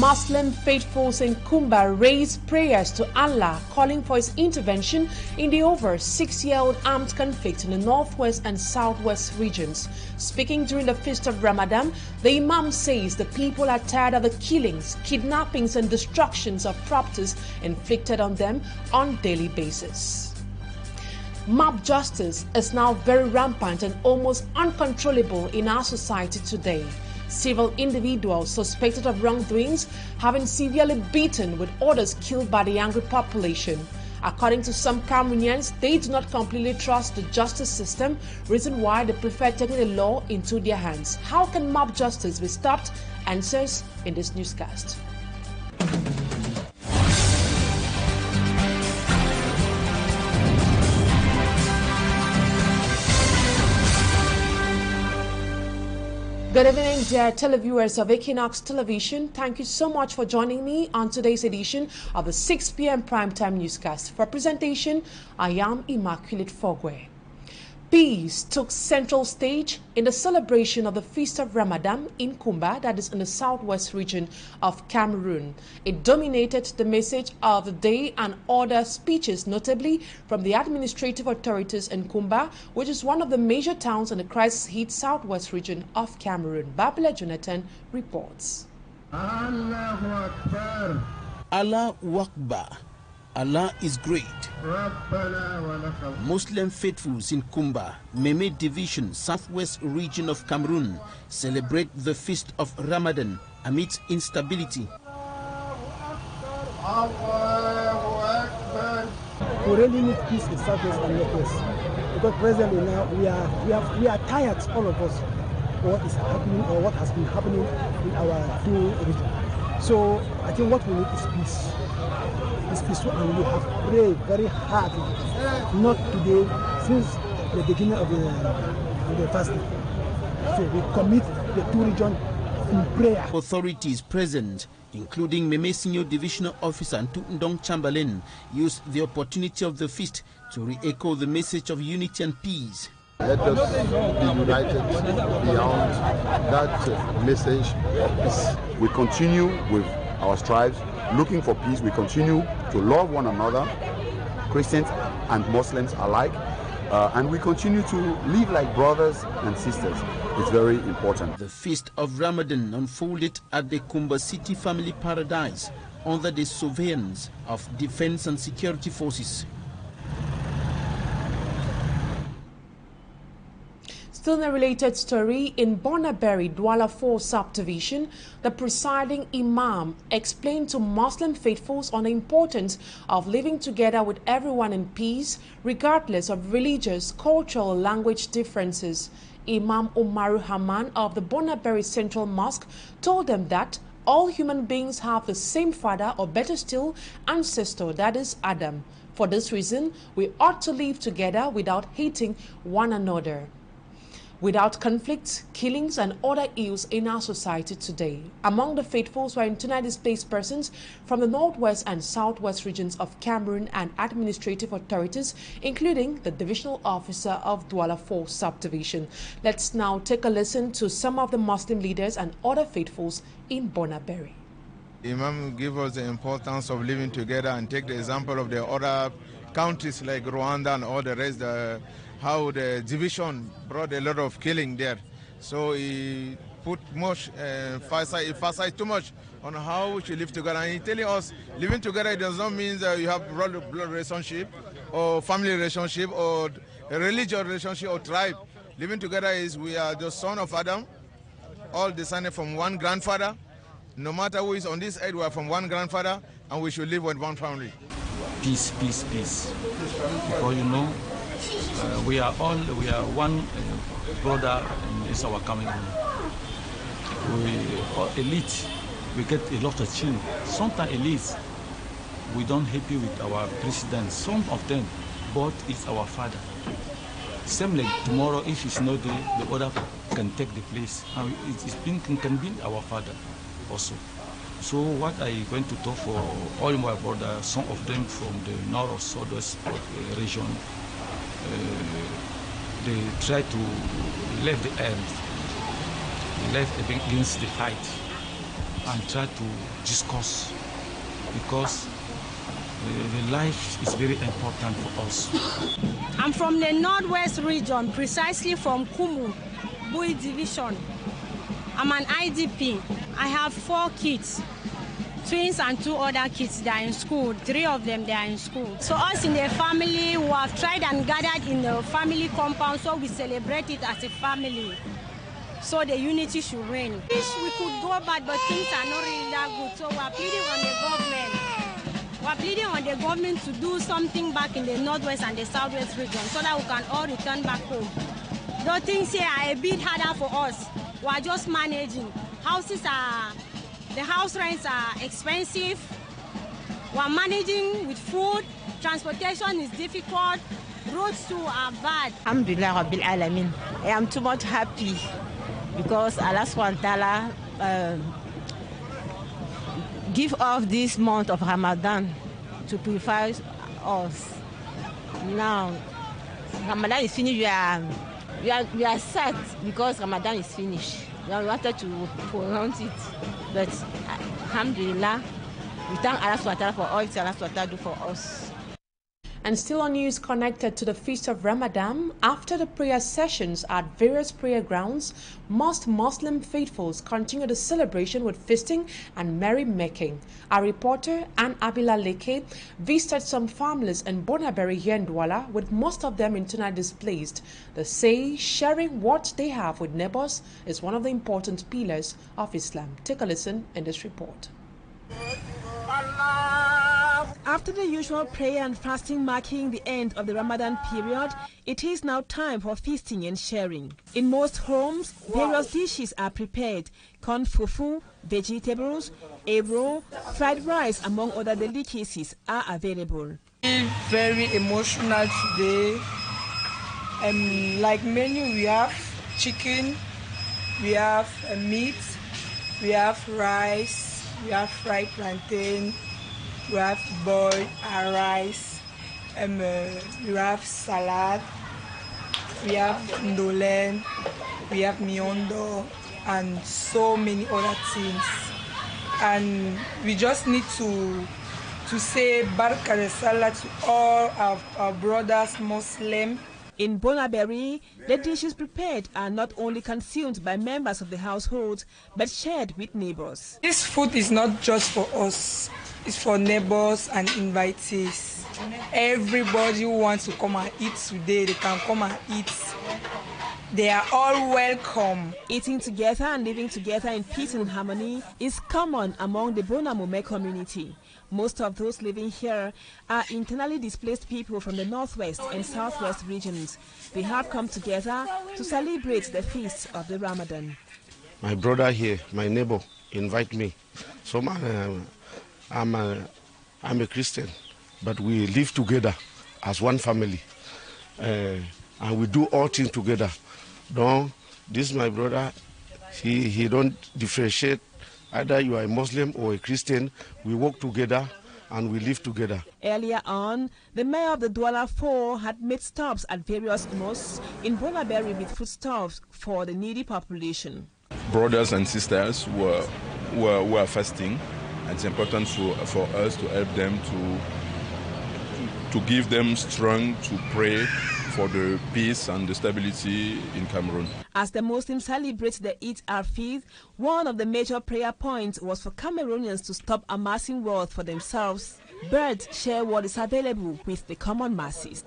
Muslim faithfuls in Kumba raised prayers to Allah, calling for His intervention in the over 6-year-old armed conflict in the northwest and southwest regions. Speaking during the feast of Ramadan, the Imam says the people are tired of the killings, kidnappings and destructions of properties inflicted on them on a daily basis. Mob justice is now very rampant and almost uncontrollable in our society today. Several individuals suspected of wrongdoings have been severely beaten, with others killed by the angry population. According to some Cameroonians, they do not completely trust the justice system, reason why they prefer taking the law into their hands. How can mob justice be stopped? Answers in this newscast. Good evening, dear televiewers of Equinoxe Television. Thank you so much for joining me on today's edition of the 6 p.m. primetime newscast. For presentation, I am Immaculate Fogwe. Peace took central stage in the celebration of the Feast of Ramadan in Kumba, that is in the southwest region of Cameroon. It dominated the message of the day and other speeches, notably from the administrative authorities in Kumba, which is one of the major towns in the crisis-hit southwest region of Cameroon. Babila Jonathan reports. Allahu Akbar. Allahu Akbar. Allah is great. Muslim faithfuls in Kumba, Meme Division, southwest region of Cameroon, celebrate the feast of Ramadan amidst instability. We really need peace in southwest and northwest, because presently now we are tired, all of us, what is happening or what has been happening in our two regions. So I think what we need is peace. It's peaceful, and we have prayed very hard, not today, since the beginning of the fasting. So we commit the two regions in prayer. Authorities present, including Meme Senior Divisional Officer and Ndong Chamberlain, used the opportunity of the feast to re-echo the message of unity and peace. Let us be united beyond that message of peace. We continue with our strives, looking for peace. We continue to love one another, Christians and Muslims alike, and we continue to live like brothers and sisters. It's very important. The feast of Ramadan unfolded at the Kumba City Family Paradise under the surveillance of defense and security forces. Still in a related story, in Bonaberi, Douala 4 subdivision, the presiding imam explained to Muslim faithfuls on the importance of living together with everyone in peace, regardless of religious, cultural, language differences. Imam Umaru Haman of the Bonaberi Central Mosque told them that all human beings have the same father, or better still, ancestor, that is Adam. For this reason, we ought to live together without hating one another, without conflicts, killings, and other ills in our society today. Among the faithfuls were internally displaced persons from the northwest and southwest regions of Cameroon and administrative authorities, including the divisional officer of Douala 4 subdivision. Let's now take a listen to some of the Muslim leaders and other faithfuls in Bonaberi. Imam give us the importance of living together and take the example of the other countries like Rwanda and all the rest, how the division brought a lot of killing there. So he put much emphasize too much on how we should live together. And he telling us living together does not mean that you have blood relationship or family relationship or a religious relationship or tribe. Living together is we are the son of Adam, all descended from one grandfather. No matter who is on this earth, we are from one grandfather, and we should live with one family. Peace, peace, peace. Because you know, we are one brother in this our Cameroon. We elite, we get a lot of children. Sometimes elites, we don't happy with our president. Some of them, but it's our father. Same like tomorrow, if it's not there, the other can take the place. And can be our father also. So what I going to talk for all my brothers, some of them from the north or southwest region, they try to leave the end, left against the fight. and try to discuss, because the life is very important for us. I'm from the Northwest region, precisely from Kumu, Bui Division. I'm an IDP. I have 4 kids, twins and 2 other kids. They are in school. 3 of them, they are in school. So us in the family, we have tried and gathered in the family compound, so we celebrate it as a family. So the unity should reign. Wish we could go back, but things are not really that good. So we are pleading on the government. We are pleading on the government to do something back in the Northwest and the Southwest region so that we can all return back home. Though things here are a bit harder for us, we are just managing. The house rents are expensive. We are managing with food. Transportation is difficult. Roads too are bad. Alhamdulillah Rabbil Alamin. I am too much happy because Allah SWT give off this month of Ramadan to purify us. Now, Ramadan is finished. We are sad because Ramadan is finished. We wanted to prolong it, but Alhamdulillah, we thank Allah SWT for all Allah SWT do for us. And still on news connected to the Feast of Ramadan, after the prayer sessions at various prayer grounds, most Muslim faithfuls continue the celebration with feasting and merrymaking. Our reporter, Ann Abila Leke, visited some families in Bonaberi here in Douala, with most of them internally displaced. They say sharing what they have with neighbors is one of the important pillars of Islam. Take a listen in this report. After the usual prayer and fasting marking the end of the Ramadan period, it is now time for feasting and sharing. In most homes, various dishes are prepared: corn fufu, vegetables, ebro, fried rice, among other delicacies are available. Very emotional today. Like menu, we have chicken, we have meat, we have rice, we have fried plantain, we have boiled rice, we have salad, we have ndolen, we have miondo, and so many other things. And we just need to say Baraka de Salah to all our brothers Muslim. In Bonaberi, the dishes prepared are not only consumed by members of the household, but shared with neighbors. This food is not just for us, it's for neighbors and invitees. Everybody who wants to come and eat today, they can come and eat. They are all welcome. Eating together and living together in peace and harmony is common among the Bonamome community. Most of those living here are internally displaced people from the Northwest and Southwest regions. They have come together to celebrate the feast of the Ramadan. My brother here, my neighbor, invite me. So I'm a Christian, but we live together as one family, and we do all things together. This my brother, he don't differentiate. Either you are a Muslim or a Christian, we work together and we live together. Earlier on, the mayor of the Douala 4 had made stops at various mosques in Bonaberi with foodstuffs for the needy population. Brothers and sisters were fasting. It's important for us to help them to give them strength to pray for the peace and the stability in Cameroon. As the Muslims celebrate the Eid al-Fitr, one of the major prayer points was for Cameroonians to stop amassing wealth for themselves, but share what is available with the common masses.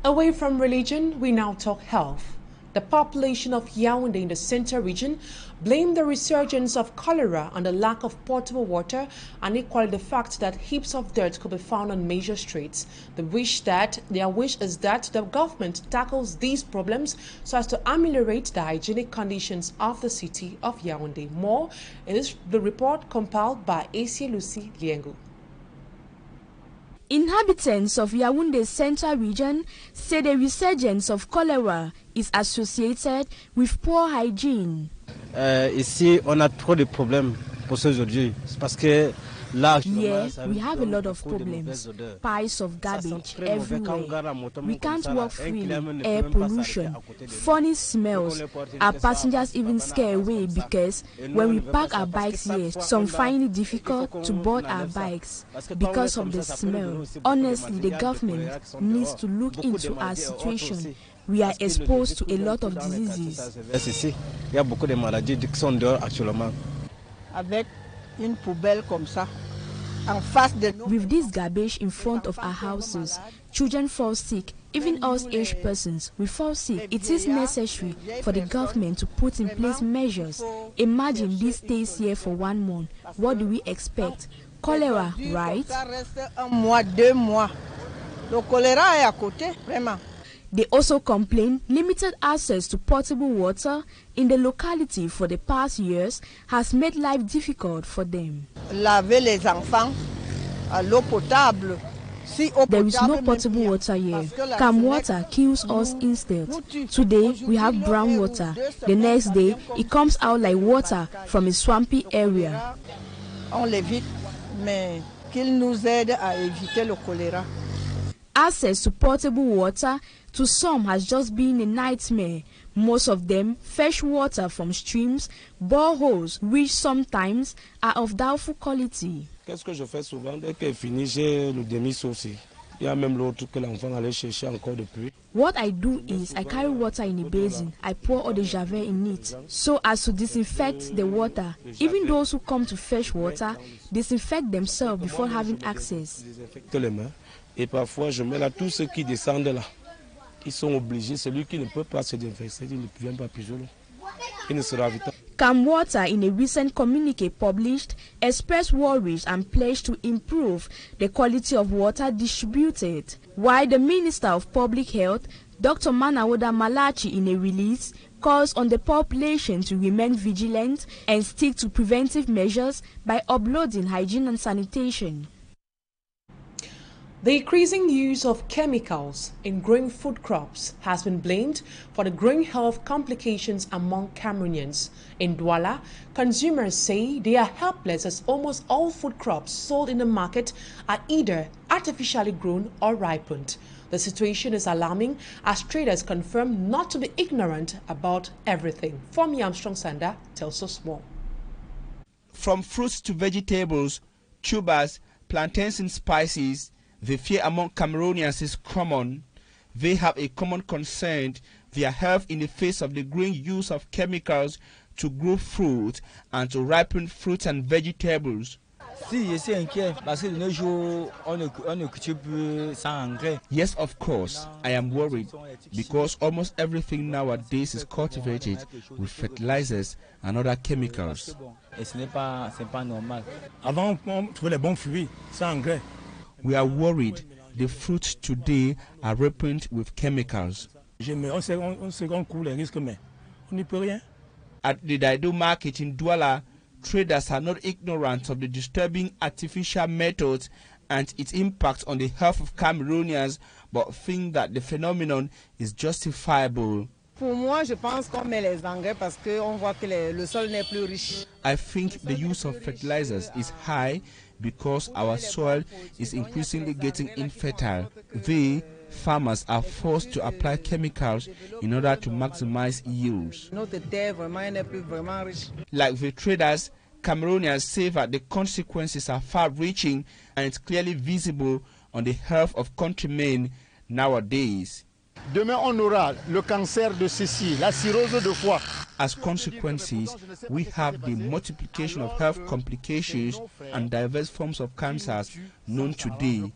Away from religion, we now talk health. The population of Yaoundé in the Central region blamed the resurgence of cholera on the lack of potable water and equally the fact that heaps of dirt could be found on major streets. Their wish is that the government tackles these problems so as to ameliorate the hygienic conditions of the city of Yaoundé. More in the report compiled by Asia Lucy Liengu. Inhabitants of Yaoundé's central region say the resurgence of cholera is associated with poor hygiene. Ici, on a trop de problèmes pour aujourd'hui. C'est parce que Here, we have a lot of problems. Piles of garbage everywhere. We can't walk freely. Air pollution, funny smells. Our passengers even scare away because when we park our bikes here, some find it difficult to board our bikes because of the smell. Honestly, the government needs to look into our situation. We are exposed to a lot of diseases. With this garbage in front of our houses, children fall sick. Even us aged persons, we fall sick. It is necessary for the government to put in place measures. Imagine this stays here for 1 month. What do we expect? Cholera, right? They also complain limited access to potable water in the locality for the past years has made life difficult for them. There is no potable water here. Calm water kills us instead. Today we have brown water. The next day it comes out like water from a swampy area. Access to potable water to some has just been a nightmare. Most of them fetch water from streams, boreholes, which sometimes are of doubtful quality. What I do is I carry water in a basin. I pour eau de javel in it so as to disinfect the water. Even those who come to fetch water disinfect themselves before having access. Et parfois, je mets là tous ceux qui descendent là. Ils sont obligés. Celui qui ne peut pas se déverser, il ne vient pas plus l'eau. Il ne sera vite. Calm Water, in a recent communique published, expressed worries and pledged to improve the quality of water distributed. While the Minister of Public Health, Dr. Manawoda Malachi, in a release, calls on the population to remain vigilant and stick to preventive measures by upholding hygiene and sanitation. The increasing use of chemicals in growing food crops has been blamed for the growing health complications among Cameroonians. In Douala, consumers say they are helpless as almost all food crops sold in the market are either artificially grown or ripened. The situation is alarming as traders confirm not to be ignorant about everything. Fomi Armstrong Sanda tells us more. From fruits to vegetables, tubers, plantains and spices, the fear among Cameroonians is common. They have a common concern, their health in the face of the growing use of chemicals to grow fruit and to ripen fruits and vegetables. Yes, of course, I am worried because almost everything nowadays is cultivated with fertilizers and other chemicals. We are worried the fruits today are ripened with chemicals. At the Daido market in Douala, traders are not ignorant of the disturbing artificial methods and its impact on the health of Cameroonians, but think that the phenomenon is justifiable. I think the use of fertilizers is high because our soil is increasingly getting infertile. They, farmers, are forced to apply chemicals in order to maximize yields. Like the traders, Cameroonians say that the consequences are far-reaching and it's clearly visible on the health of countrymen nowadays. Demain, on aura le cancer de ceci, la cirrhose de foie. As consequences, we have the multiplication of health complications and diverse forms of cancers known today.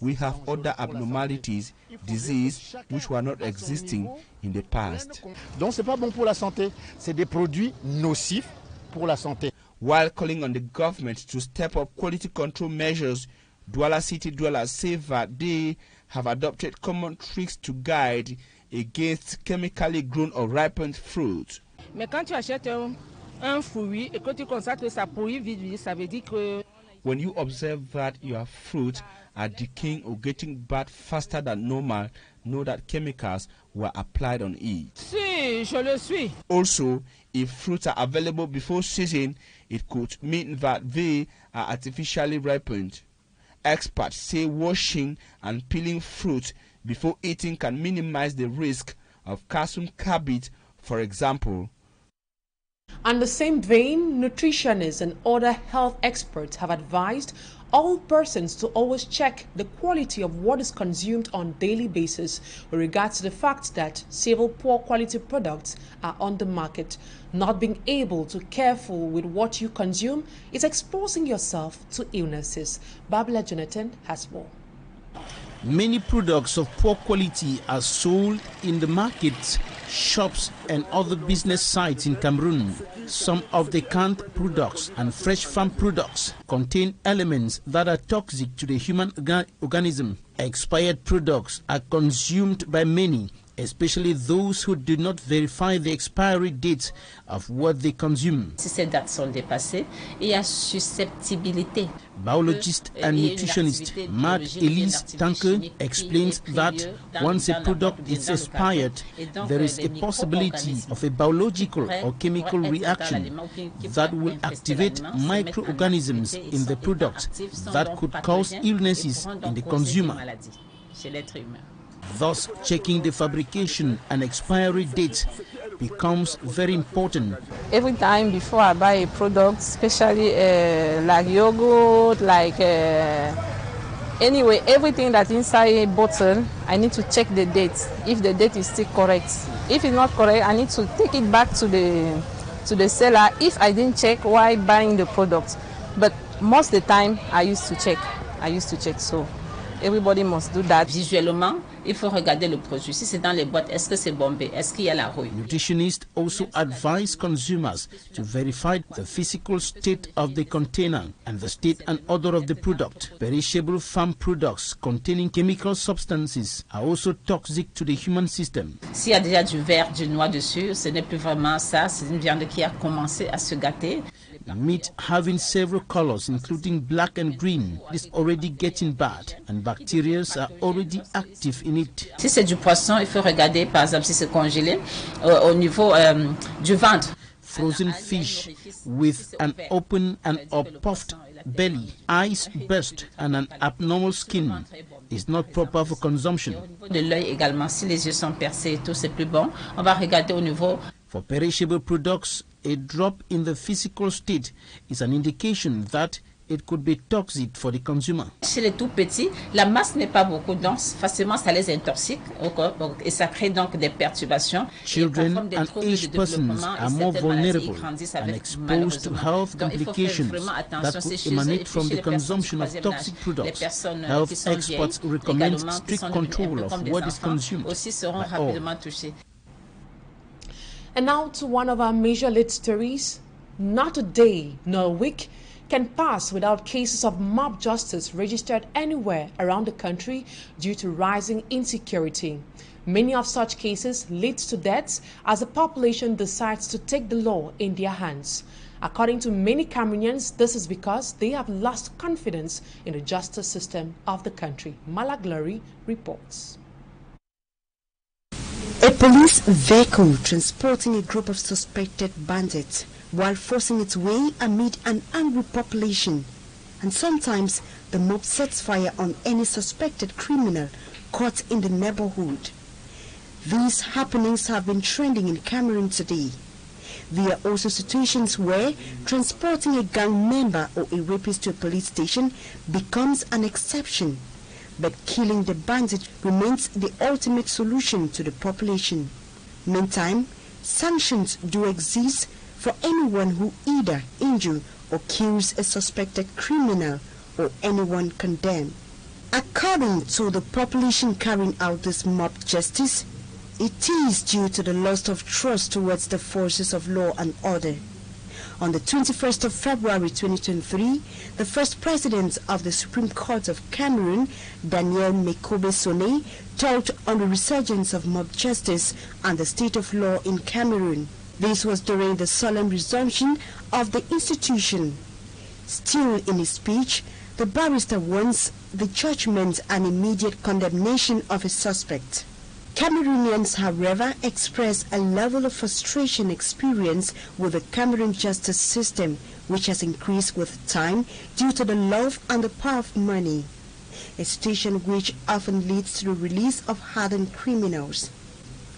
We have other abnormalities, disease, which were not existing in the past. Donc c'est pas bon pour la santé, c'est des produits nocifs pour la santé. While calling on the government to step up quality control measures, Douala City dwellers say that they have adopted common tricks to guide against chemically grown or ripened fruit. When you observe that your fruit are decaying or getting bad faster than normal, know that chemicals were applied on it. Si, je le suis. Also, if fruits are available before season, it could mean that they are artificially ripened. Experts say washing and peeling fruit before eating can minimize the risk of calcium carbide, for example. On the same vein, nutritionists and other health experts have advised all persons to always check the quality of what is consumed on a daily basis with regards to the fact that several poor quality products are on the market. Not being able to be careful with what you consume is exposing yourself to illnesses. Babla Jonathan has more. Many products of poor quality are sold in the markets, shops and other business sites in Cameroon. Some of the canned products and fresh farm products contain elements that are toxic to the human organism. Expired products are consumed by many, especially those who do not verify the expiry date of what they consume. Si ces dates sont dépassées, il y a susceptibilité. Biologist and nutritionist Matt-Elise Tanke explains that once a product is expired, there is a possibility of a biological or chemical reaction that will activate microorganisms in the product that could cause illnesses in the consumer. Thus, checking the fabrication and expiry dates becomes very important. Every time before I buy a product, especially like yogurt, like anyway, everything that's inside a bottle, I need to check the date, if the date is still correct. If it's not correct, I need to take it back to the seller if I didn't check while buying the product. But most of the time, I used to check, so everybody must do that. Visuellement, il faut regarder le produit. Si c'est dans les boîtes, est-ce que c'est bombé? Est-ce qu'il y a la rouille? Nutritionists also advise consumers to verify the physical state of the container and the state and odor of the product. Perishable farm products containing chemical substances are also toxic to the human system. S'il y a déjà du vert, du noir dessus, ce n'est plus vraiment ça. C'est une viande qui a commencé à se gâter. Meat having several colors, including black and green, is already getting bad, and bacteria are already active in it. Si c'est du poisson, il faut regarder, par exemple, si c'est congelé, au niveau du ventre. Frozen fish with an open and or puffed belly, eyes burst, and an abnormal skin is not proper for consumption. Au niveau de l'œil également, si les yeux sont percés et tout, c'est plus bon. On va regarder au niveau. For perishable products, a drop in the physical state is an indication that it could be toxic for the consumer. Chez les tout petits, la masse n'est pas beaucoup dense, facilement ça les intoxique et ça crée donc des perturbations. Children and aged persons are more vulnerable and exposed to health complications that could emanate from the consumption of toxic products. Health experts recommend strict control of what is consumed by all. And now to one of our major lead stories. Not a day nor a week can pass without cases of mob justice registered anywhere around the country due to rising insecurity. Many of such cases lead to deaths as the population decides to take the law in their hands. According to many Cameroonians, this is because they have lost confidence in the justice system of the country. Malaglory reports. A police vehicle transporting a group of suspected bandits while forcing its way amid an angry population, and sometimes the mob sets fire on any suspected criminal caught in the neighborhood. These happenings have been trending in Cameroon today. There are also situations where transporting a gang member or a rapist to a police station becomes an exception. But killing the bandit remains the ultimate solution to the population. Meantime, sanctions do exist for anyone who either injures or kills a suspected criminal or anyone condemned. According to the population carrying out this mob justice, it is due to the loss of trust towards the forces of law and order. On the 21st of February 2023, the first president of the Supreme Court of Cameroon, Daniel Mekobe Soné, talked on the resurgence of mob justice and the state of law in Cameroon. This was during the solemn resumption of the institution. Still in his speech, the barrister wants the judgment and immediate condemnation of a suspect. Cameroonians, however, express a level of frustration experienced with the Cameroon justice system, which has increased with time due to the love and the power of money, a situation which often leads to the release of hardened criminals,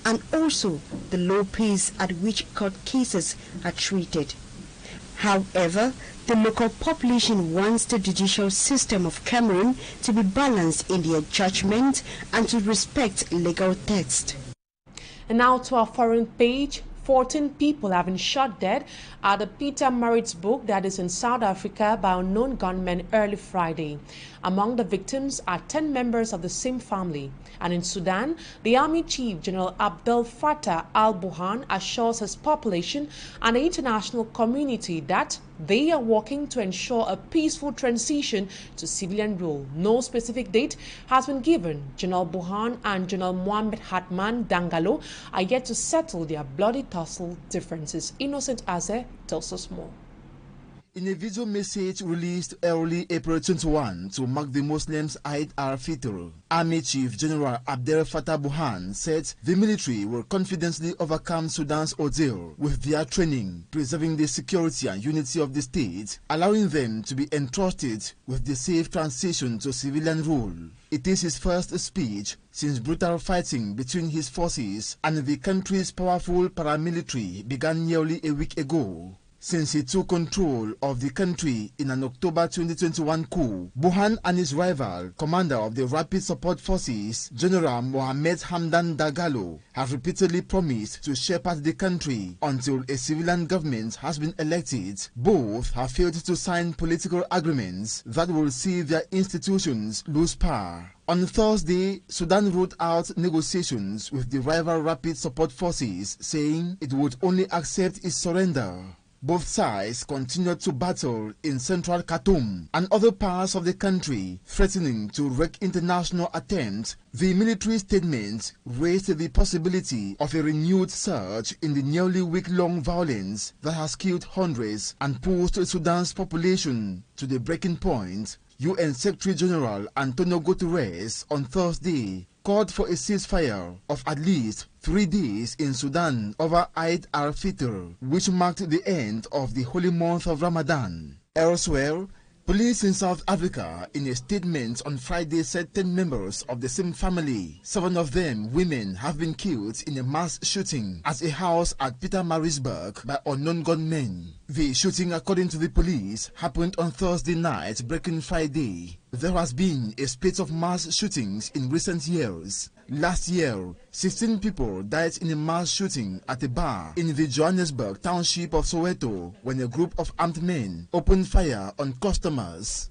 and also the low pace at which court cases are treated. However, the local population wants the judicial system of Cameroon to be balanced in their judgment and to respect legal text. And now to our foreign page. 14 people have been shot dead at the Peter Maritzburg that is in South Africa by unknown gunmen early Friday. Among the victims are 10 members of the same family. And in Sudan, the Army Chief General Abdel Fattah al-Burhan assures his population and the international community that they are working to ensure a peaceful transition to civilian rule. No specific date has been given. General Burhan and General Mohamed Hatman Dangalo are yet to settle their bloody tussle differences. Innocent Aze tells us more. In a video message released early April 21 to mark the Muslims' Eid al-Fitr, Army Chief General Abdel Fattah Burhan said the military will confidently overcome Sudan's ordeal with their training, preserving the security and unity of the state, allowing them to be entrusted with the safe transition to civilian rule. It is his first speech since brutal fighting between his forces and the country's powerful paramilitary began nearly a week ago. Since he took control of the country in an October 2021 coup, Burhan and his rival, commander of the Rapid Support Forces, General Mohamed Hamdan Dagalo, have repeatedly promised to shepherd the country until a civilian government has been elected. Both have failed to sign political agreements that will see their institutions lose power. On Thursday, Sudan wrote out negotiations with the rival Rapid Support Forces, saying it would only accept its surrender. Both sides continued to battle in central Khartoum and other parts of the country, threatening to wreck international attempts. The military statement raised the possibility of a renewed surge in the nearly week-long violence that has killed hundreds and pushed Sudan's population to the breaking point. UN Secretary General Antonio Guterres on Thursday called for a ceasefire of at least 3 days in Sudan over Eid al-Fitr, which marked the end of the holy month of Ramadan. Elsewhere, police in South Africa, in a statement on Friday, said 10 members of the same family, 7 of them women, have been killed in a mass shooting at a house at Peter Maritzburg by unknown gunmen. The shooting, according to the police, happened on Thursday night, breaking Friday. There has been a spate of mass shootings in recent years. Last year, 16 people died in a mass shooting at a bar in the Johannesburg township of Soweto when a group of armed men opened fire on customers.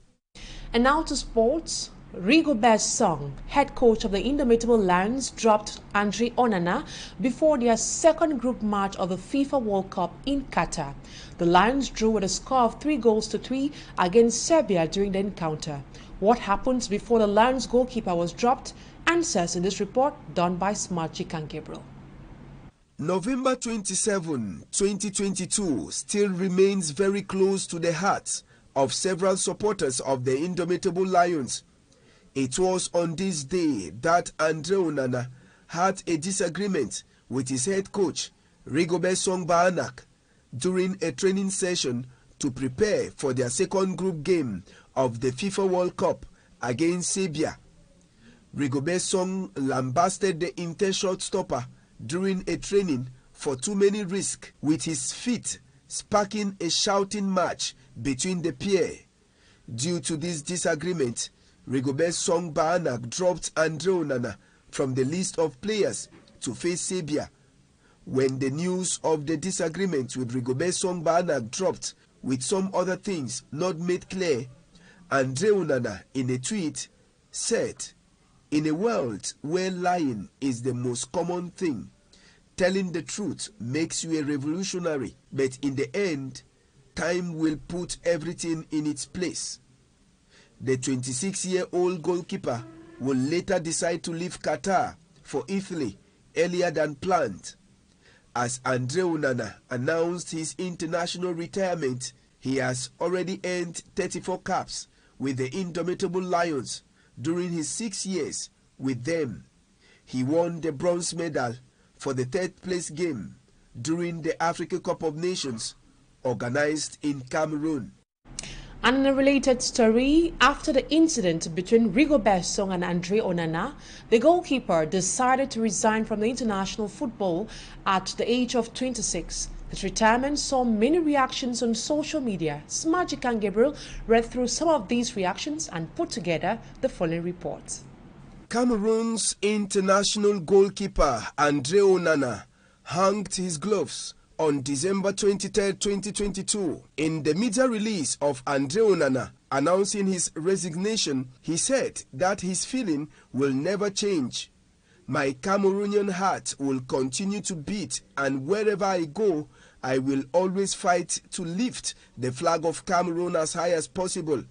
And now to sports. Rigobert Song, head coach of the Indomitable Lions, dropped Andre Onana before their second group match of the FIFA World Cup in Qatar. The Lions drew with a score of 3-3 against Serbia during the encounter. What happened before the Lions goalkeeper was dropped? Answers in this report done by Smart Chikan Gabriel. November 27, 2022 still remains very close to the hearts of several supporters of the Indomitable Lions. It was on this day that Andre Onana had a disagreement with his head coach, Rigobert Song Baanak, during a training session to prepare for their second group game of the FIFA World Cup against Serbia. Rigobert Song lambasted the Inter shortstopper during a training for too many risks, with his feet sparking a shouting match between the pair. Due to this disagreement, Rigobert Song Baanak dropped Andre Onana from the list of players to face Serbia. When the news of the disagreement with Rigobert Song Baanak dropped, with some other things not made clear, Andre Onana, in a tweet, said, "In a world where lying is the most common thing, telling the truth makes you a revolutionary, but in the end, time will put everything in its place." The 26-year-old goalkeeper will later decide to leave Qatar for Italy earlier than planned. As Andre Onana announced his international retirement He has already earned 34 caps with the Indomitable Lions during his 6 years with them. He won the bronze medal for the third-place game during the Africa Cup of Nations organized in Cameroon. And in a related story, after the incident between Rigobert Song and Andre Onana, the goalkeeper decided to resign from the international football at the age of 26. His retirement saw many reactions on social media. Smajikan Gabriel read through some of these reactions and put together the following report. Cameroon's international goalkeeper Andre Onana hanged his gloves on December 23, 2022. In the media release of Andre Onana announcing his resignation, he said that his feeling will never change. My Cameroonian heart will continue to beat, and wherever I go, I will always fight to lift the flag of Cameroon as high as possible.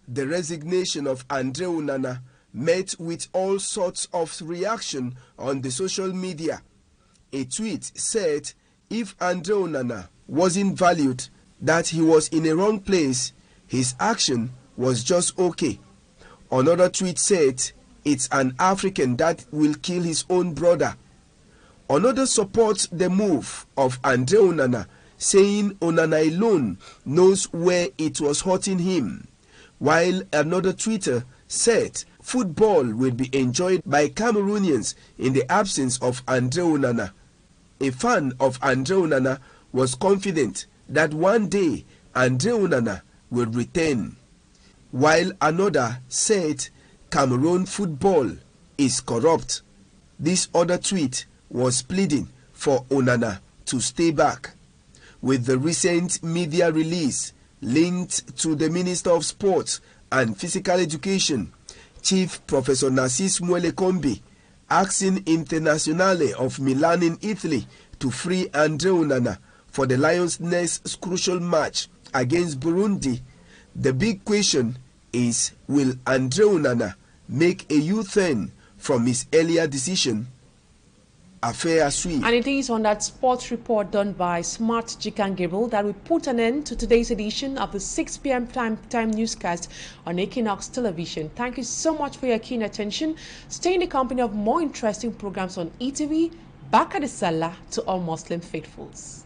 The resignation of Andre Onana met with all sorts of reaction on the social media. A tweet said if Andre Onana wasn't valued, that he was in a wrong place, his action was just okay. Another tweet said it's an African that will kill his own brother. Another supports the move of Andre Onana, saying Onana alone knows where it was hurting him. While another tweeter said football will be enjoyed by Cameroonians in the absence of Andre Onana. A fan of Andre Onana was confident that one day Andre Onana will return, while another said Cameroon football is corrupt. This other tweet was pleading for Onana to stay back. With the recent media release linked to the Minister of Sports and Physical Education, Chief Professor Narcisse Mwelekombi, asking Internazionale of Milan in Italy to free Andre Onana for the Lions' next crucial match against Burundi. The big question is, will Andre Onana make a U-turn from his earlier decision? A fair sweep. And it is on that sports report done by Smart Jikan Gabriel that we put an end to today's edition of the 6 p.m. time newscast on Equinoxe Television. Thank you so much for your keen attention. Stay in the company of more interesting programs on ETV. Bakar Salah to all Muslim faithfuls.